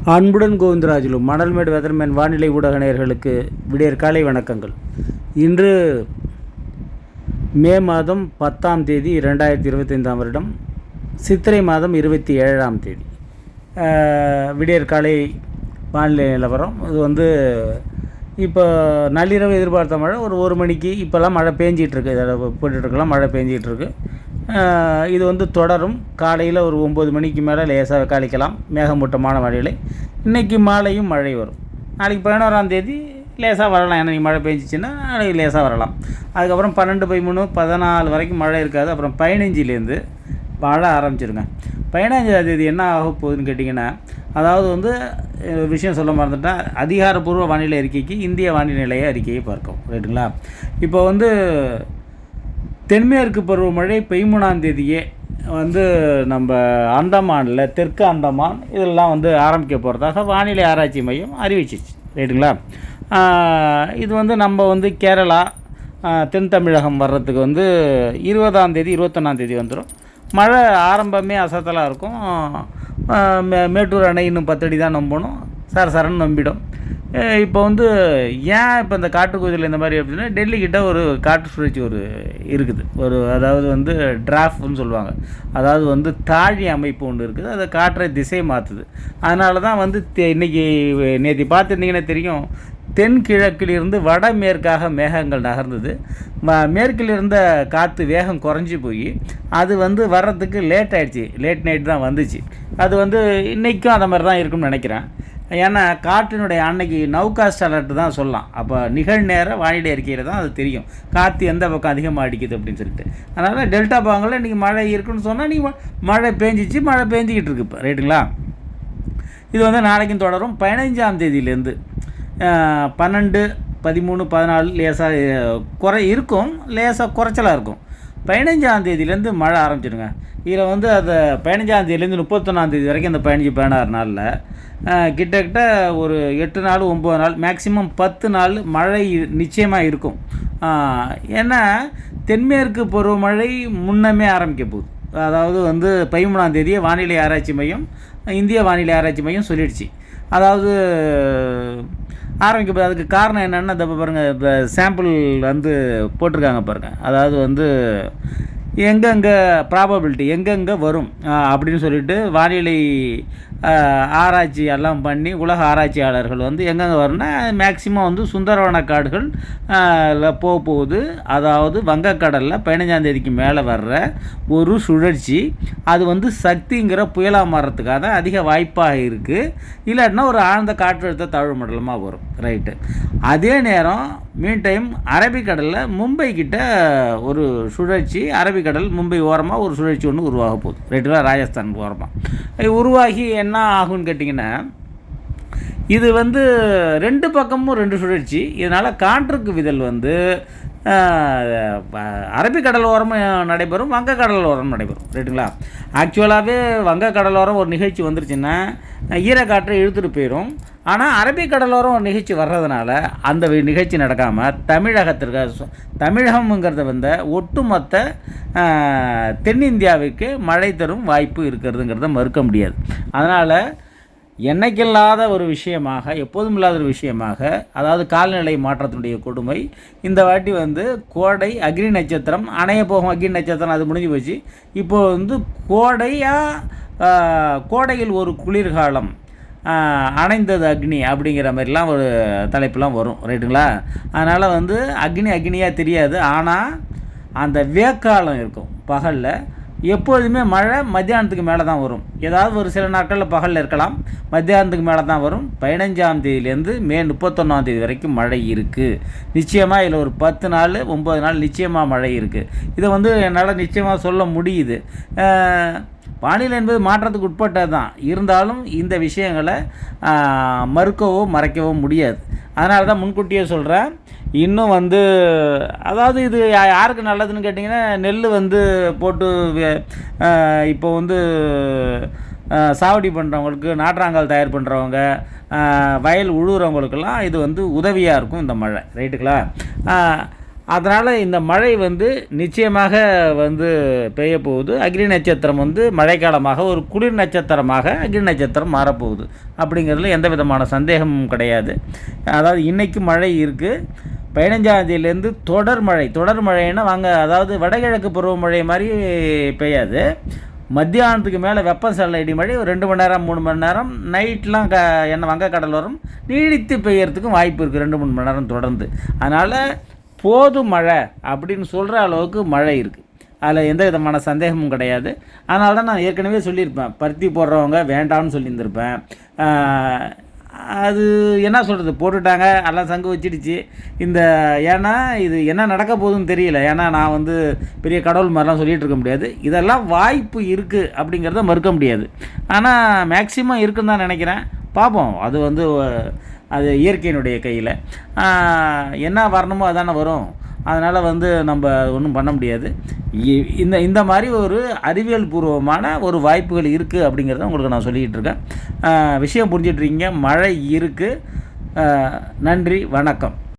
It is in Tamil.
அன்புடன் கோவிந்தராஜுலு மணல்மேடு வெதர்மேன் வானிலை ஊடக நேயர்களுக்கு விடியற் காலை வணக்கங்கள். இன்று மே மாதம் 10ஆம் தேதி 2025ஆம் வருடம், சித்திரை மாதம் 27ஆம் தேதி. விடியற் காலை வானிலை நிலவரம். இது இப்போ நள்ளிரவு எதிர்பார்த்த மழை ஒரு மணிக்கு இப்போல்லாம் மழை பேஞ்சிகிட்ருக்கு, போட்டுட்ருக்கலாம், மழை பேஞ்சிகிட்ருக்கு. இது தொடரும். காலையில் ஒரு 9 மணிக்கு மேலே லேசாக காலிக்கலாம் மேகமூட்டமான மழையில். இன்றைக்கி மாலையும் மழை வரும். நாளைக்கு 11ஆம் தேதி லேசாக வரலாம். ஏன்னா மழை பெஞ்சிச்சின்னா நாளைக்கு லேசாக வரலாம். அதுக்கப்புறம் 12, 13, 14 வரைக்கும் மழை இருக்காது. அப்புறம் 15லேருந்து மழை ஆரம்பிச்சிருங்க. 15ஆம் தேதி என்ன ஆக போகுதுன்னு கேட்டிங்கன்னா, அதாவது ஒரு விஷயம் சொல்ல மறந்துட்டால், அதிகாரப்பூர்வ வானிலை அறிக்கைக்கு இந்திய வானிலை நிலைய அறிக்கையை பார்க்கும். ரைட்டுங்களா? இப்போ தென்மேற்கு பருவமழை 13ஆம் தேதியே நம்ம அந்தமானில், தெற்கு அந்தமான் இதெல்லாம் ஆரம்பிக்க போகிறதாக வானிலை ஆராய்ச்சி மையம் அறிவிச்சிச்சு. ரைட்டுங்களா? இது நம்ம கேரளா, தென் தமிழகம் வர்றதுக்கு 20ஆம் தேதி 21ஆம் தேதி வந்துடும். மழை ஆரம்பமே அசத்தலாக இருக்கும். மேட்டூர் அணை இன்னும் 10 அடி தான் நம்பணும், சரன்னு நம்பிடும். இப்போ ஏன் இப்போ இந்த காட்டுக்குதில் இந்த மாதிரி அப்படின்னா, டெல்லிக்கிட்ட ஒரு காற்று சுழற்சி இருக்குது. அதாவது டிராஃப்ட்னு சொல்லுவாங்க. அதாவது தாழி அமைப்பு ஒன்று இருக்குது. அதை காற்றை திசை மாற்றுது. அதனால தான் இன்றைக்கி நேற்று பார்த்துருந்தீங்கன்னா தெரியும், தென்கிழக்கிலிருந்து வடமேற்காக மேகங்கள் நகர்ந்தது. மேற்கில் இருந்த காற்று வேகம் குறைஞ்சி போய் அது வர்றதுக்கு லேட் ஆகிடுச்சு. லேட் நைட் தான் வந்துச்சு. அது இன்றைக்கும் அந்த மாதிரி தான் இருக்குன்னு நினைக்கிறேன். ஏன்னா காற்றினுடைய அன்னைக்கு நவுகாஸ்ட் அலர்ட் தான் சொல்லலாம். அப்போ நிகழ்நேர வானிலை அறிக்கையில் தான் அது தெரியும், காற்று எந்த பக்கம் அதிகமாக அடிக்குது அப்படின்னு சொல்லிட்டு. அதனால் டெல்டா பாகங்களில் இன்றைக்கி மழை இருக்குன்னு சொன்னால் நீங்கள் மழை பேஞ்சிக்கிட்டு இருக்கு இப்போ. ரைட்டுங்களா? இது நாளைக்கும் தொடரும். 15ஆம் தேதியிலேருந்து 12, 13, 14 லேசாக இருக்கும், லேசாக குறைச்சலாக இருக்கும். 15ஆம் தேதியிலேருந்து மழை ஆரம்பிச்சிடுங்க. இதில் அந்த 15ஆம் தேதியிலேருந்து 31ஆம் தேதி வரைக்கும், இந்த 15, 16 நாளில் கிட்டத்தட்ட ஒரு 8 நாள் 9 நாள், மேக்ஸிமம் 10 நாள் மழை நிச்சயமாக இருக்கும். ஏன்னா தென்மேற்கு பருவமழை முன்னமே ஆரம்பிக்க போகுது. அதாவது 13ஆம் தேதியே வானிலை ஆராய்ச்சி மையம், இந்திய வானிலை ஆராய்ச்சி மையம் சொல்லிடுச்சு. அதாவது ஆரம்பிக்க போகுது. அதுக்கு காரணம் என்னென்னா, இப்போ பாருங்கள், இப்போ சாம்பிள் போட்டிருக்காங்க பாருங்கள். அதாவது எங்கெங்கே ப்ராபபிலிட்டி எங்கெங்கே வரும் அப்படின்னு சொல்லிட்டு வானிலை ஆராய்ச்சி எல்லாம் பண்ணி உலக ஆராய்ச்சியாளர்கள் எங்கெங்கே வரும்னா, மேக்சிமம் சுந்தரவன காடுகள் போகுது. அதாவது வங்கக்கடலில் 15ஆம் தேதிக்கு மேலே வர்ற ஒரு சுழற்சி, அது சக்திங்கிற புயலாக மாறுறதுக்காக அதிக வாய்ப்பாக இருக்குது. இல்லாட்டினா ஒரு ஆழ்ந்த காற்றழுத்த தாழ்வு மண்டலமாக வரும். ரைட்டு. அதே நேரம் மீன் டைம் அரபிக்கடலில் மும்பை கிட்ட ஒரு சுழற்சி, அரபிக்கடல் மும்பை ஓரமாக ஒரு சுழற்சி ஒன்று உருவாக போகுது. ரைட்டுங்களா? ராஜஸ்தான் ஓரமாக உருவாகி என்ன ஆகும்னு கேட்டிங்கன்னா, இது 2 பக்கமும் 2 சுழற்சி. இதனால் காற்றுக்கு விதல் அரபிக்கடல் ஓரமும் நடைபெறும், வங்கக்கடல் ஓரம் நடைபெறும். ரைட்டுங்களா? ஆக்சுவலாகவே வங்கக்கடலோரம் ஒரு நிகழ்ச்சி வந்துருச்சுன்னா ஈரக்காற்றை இழுத்துட்டு போயிடும். ஆனால் அரபிக்கடலோரம் ஒரு நிகழ்ச்சி வர்றதுனால அந்த நிகழ்ச்சி நடக்காமல் தமிழகம்ங்கிறத ஒட்டுமொத்த தென்னிந்தியாவுக்கு மழை தரும் வாய்ப்பு இருக்கிறதுங்கிறத மறுக்க முடியாது. அதனால் என்னைக்கில்லாத ஒரு விஷயமாக, எப்போதும் இல்லாத ஒரு விஷயமாக, அதாவது காலநிலை மாற்றத்தினுடைய கொடுமை இந்த வாட்டி கோடை, அக்னி நட்சத்திரம், அணைய போகும் அக்னி நட்சத்திரம் அது முடிஞ்சு போச்சு. இப்போது கோடையில் ஒரு குளிர்காலம், அணைந்தது அக்னி அப்படிங்கிற மாதிரிலாம் ஒரு தலைப்புலாம் வரும். ரைட்டுங்களா? அதனால் அக்னியாக தெரியாது. ஆனால் அந்த வேக்காலம் இருக்கும். பகலில் எப்போதுமே மழை மத்தியானத்துக்கு மேலே தான் வரும். ஏதாவது ஒரு சில நாட்களில் பகலில் இருக்கலாம், மத்தியானத்துக்கு மேலே தான் வரும். 15ஆம் தேதியிலேருந்து மே 31ஆம் தேதி வரைக்கும் மழை இருக்குது. நிச்சயமாக இதில் ஒரு 10 நாள் 9 நாள் நிச்சயமாக மழை இருக்குது. இதை என்னால் நிச்சயமாக சொல்ல முடியுது. வானிலை என்பது மாற்றத்துக்கு உட்பட்டது தான். இருந்தாலும் இந்த விஷயங்களை மறுக்கவோ மறைக்கவோ முடியாது. அதனால தான் முன்கூட்டியே சொல்கிறேன். இன்னும் அதாவது இது யாருக்கு நல்லதுன்னு கேட்டிங்கன்னா, நெல் போட்டு இப்போ சாவடி பண்ணுறவங்களுக்கு, நாற்றாங்கால் தயார் பண்ணுறவங்க, வயல் உழுவுறவங்களுக்கெல்லாம் இது உதவியாக இருக்கும் இந்த மழை. ரைட்டுங்களா? அதனால் இந்த மழை வந்து நிச்சயமாக வந்து பெய்ய போகுது. அக்னி நட்சத்திரம் வந்து மழைக்காலமாக ஒரு குளிர் நட்சத்திரமாக அக்னி நட்சத்திரம் மாறப்போகுது அப்படிங்கிறதுல எந்த விதமான சந்தேகமும் கிடையாது. அதாவது இன்றைக்கி மழை இருக்குது. 15ஆந்தேதியிலேருந்து தொடர் மழைன்னா அதாவது வடகிழக்கு பருவமழை மாதிரி பெய்யாது. மத்தியானத்துக்கு மேலே வெப்பம் சலன இடிமழை ஒரு 2 மணி நேரம் 3 மணி நேரம் நைட்லாம் வங்கக்கடல் வரும் நீடித்து பெய்யறதுக்கும் வாய்ப்பு இருக்குது 2-3 மணி நேரம் தொடர்ந்து. அதனால் போது மழை அப்படின்னு சொல்கிற அளவுக்கு மழை இருக்குது. அதில் எந்த விதமான சந்தேகமும் கிடையாது. அதனால தான் நான் ஏற்கனவே சொல்லியிருப்பேன், பருத்தி போடுறவங்க வேண்டாம்னு சொல்லியிருந்திருப்பேன். அது என்ன சொல்கிறது, போட்டுட்டாங்க, எல்லாம் சங்கு வச்சிடுச்சு. ஏன்னா இது என்ன நடக்க போகுதுன்னு தெரியல. ஏன்னா நான் வந்து பெரிய கடவுள் மாதிரிலாம் சொல்லிகிட்டு இருக்க முடியாது. இதெல்லாம் வாய்ப்பு இருக்குது அப்படிங்கிறத மறுக்க முடியாது. ஆனால் மேக்சிமம் இருக்குன்னு தான் நினைக்கிறேன். பார்ப்போம். அது இயற்கையினுடைய கையில் என்ன வரணுமோ அதானே வரும். அதனால் நம்ம ஒன்றும் பண்ண முடியாது. இந்த மாதிரி ஒரு அறிவியல் பூர்வமான ஒரு வாய்ப்புகள் இருக்குது அப்படிங்கிறத உங்களுக்கு நான் சொல்லிக்கிட்டு இருக்கேன். விஷயம் புரிஞ்சிட்ருக்கீங்க. மழை இருக்குது. நன்றி, வணக்கம்.